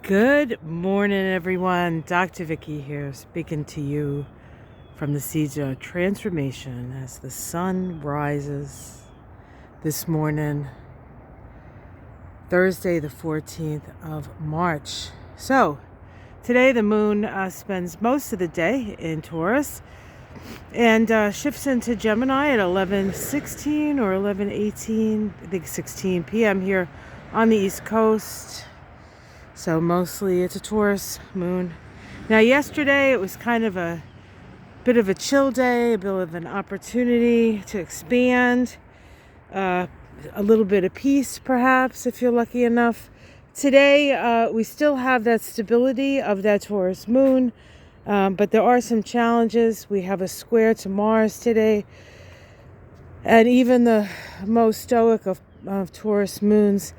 Good morning, everyone. Dr. Vicky here, speaking to you from the seeds of transformation as the sun rises this morning, Thursday, the 14th of March. So, today the moon spends most of the day in Taurus and shifts into Gemini at 11:16 or 11:18, I think 16 p.m. here on the East Coast. So mostly it's a Taurus moon. Now yesterday it was kind of a bit of a chill day, a bit of an opportunity to expand, a little bit of peace perhaps if you're lucky enough. Today we still have that stability of that Taurus moon, but there are some challenges. We have a square to Mars today, and even the most stoic of Taurus moons,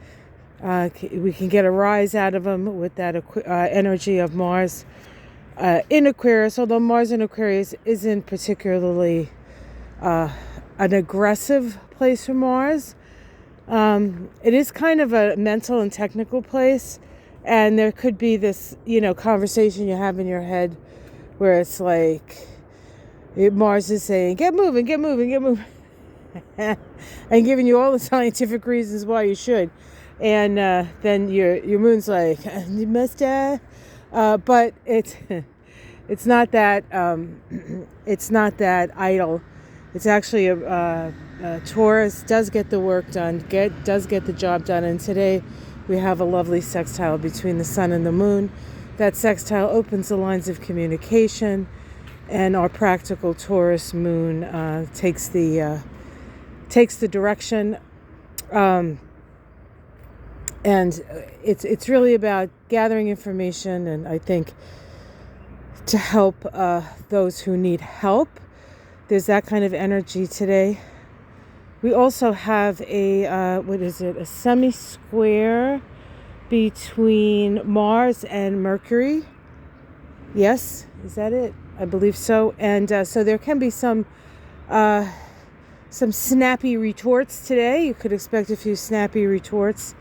we can get a rise out of them with that energy of Mars in Aquarius, although Mars in Aquarius isn't particularly an aggressive place for Mars. It is kind of a mental and technical place, and there could be this, conversation you have in your head where it's like Mars is saying, get moving, get moving, get moving, and giving you all the scientific reasons why you should. And then your moon's like, you must die. But it's not that idle. It's actually a Taurus does get the work done, does get the job done. And today we have a lovely sextile between the sun and the moon. That sextile opens the lines of communication, and our practical Taurus moon takes the direction. And it's really about gathering information, and I think to help those who need help. There's that kind of energy today. We also have a semi-square between Mars and Mercury. Yes, is that it? I believe so. And so there can be some snappy retorts today. You could expect a few snappy retorts.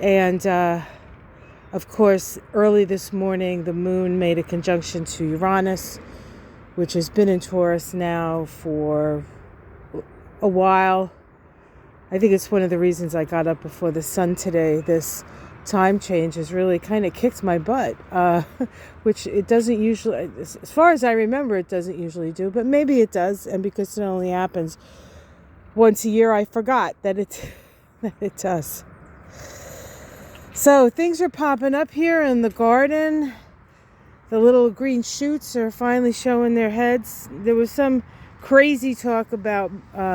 And, of course, early this morning, the moon made a conjunction to Uranus, which has been in Taurus now for a while. I think it's one of the reasons I got up before the sun today. This time change has really kind of kicked my butt, which it doesn't usually, as far as I remember, it doesn't usually do, but maybe it does. And because it only happens once a year, I forgot that it does. So things are popping up here in the garden. The little green shoots are finally showing their heads. There was some crazy talk about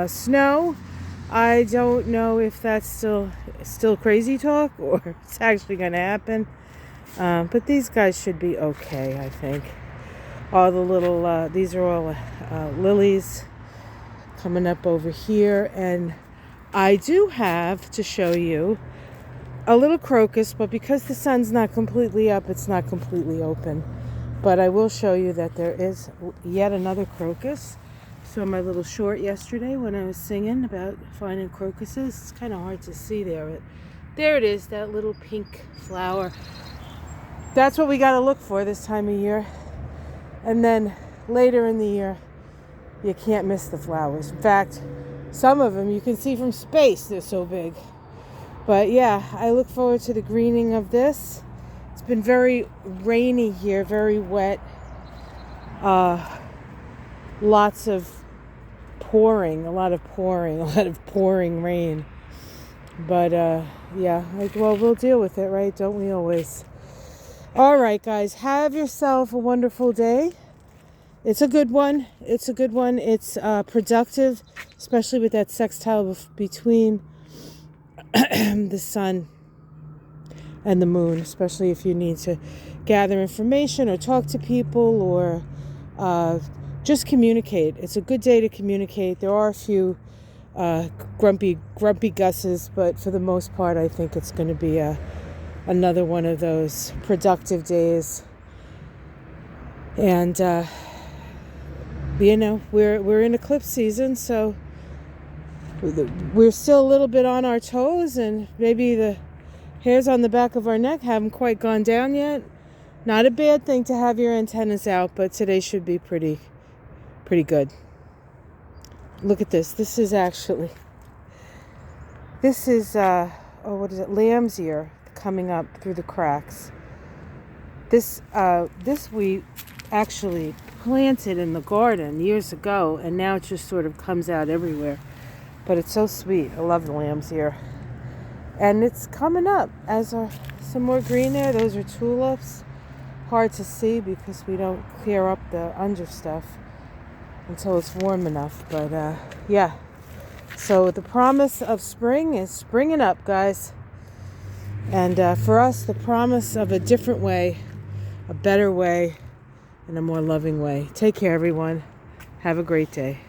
snow. I don't know if that's still crazy talk or it's actually going to happen. But these guys should be okay, I think. All the little, these are all lilies coming up over here. And I do have to show you a little crocus, but because the sun's not completely up, it's not completely open. But I will show you that there is yet another crocus. So my little short yesterday when I was singing about finding crocuses, it's kind of hard to see there, but there it is, that little pink flower. That's what we got to look for this time of year. And then later in the year, you can't miss the flowers. In fact, some of them you can see from space, they're so big. But yeah, I look forward to the greening of this. It's been very rainy here, very wet. Lots of pouring, a lot of pouring rain. But yeah, we'll deal with it, right? Don't we always? All right, guys, have yourself a wonderful day. It's a good one. It's productive, especially with that sextile between the sun and the moon, especially if you need to gather information or talk to people or just communicate. It's a good day to communicate. There are a few grumpy gusses, but for the most part, I think it's going to be another one of those productive days. And we're in eclipse season, so we're still a little bit on our toes, and maybe the Hairs on the back of our neck haven't quite gone down yet. Not a bad thing to have your antennas out, but today should be pretty good. Look at this. This is what is it? Lamb's ear coming up through the cracks. This we actually planted in the garden years ago, and now it just sort of comes out everywhere. But it's so sweet. I love the lamb's ear. And it's coming up as some more green there. Those are tulips. Hard to see because we don't clear up the under stuff until it's warm enough. But yeah. So the promise of spring is springing up, guys. And for us, the promise of a different way, a better way, and a more loving way. Take care, everyone. Have a great day.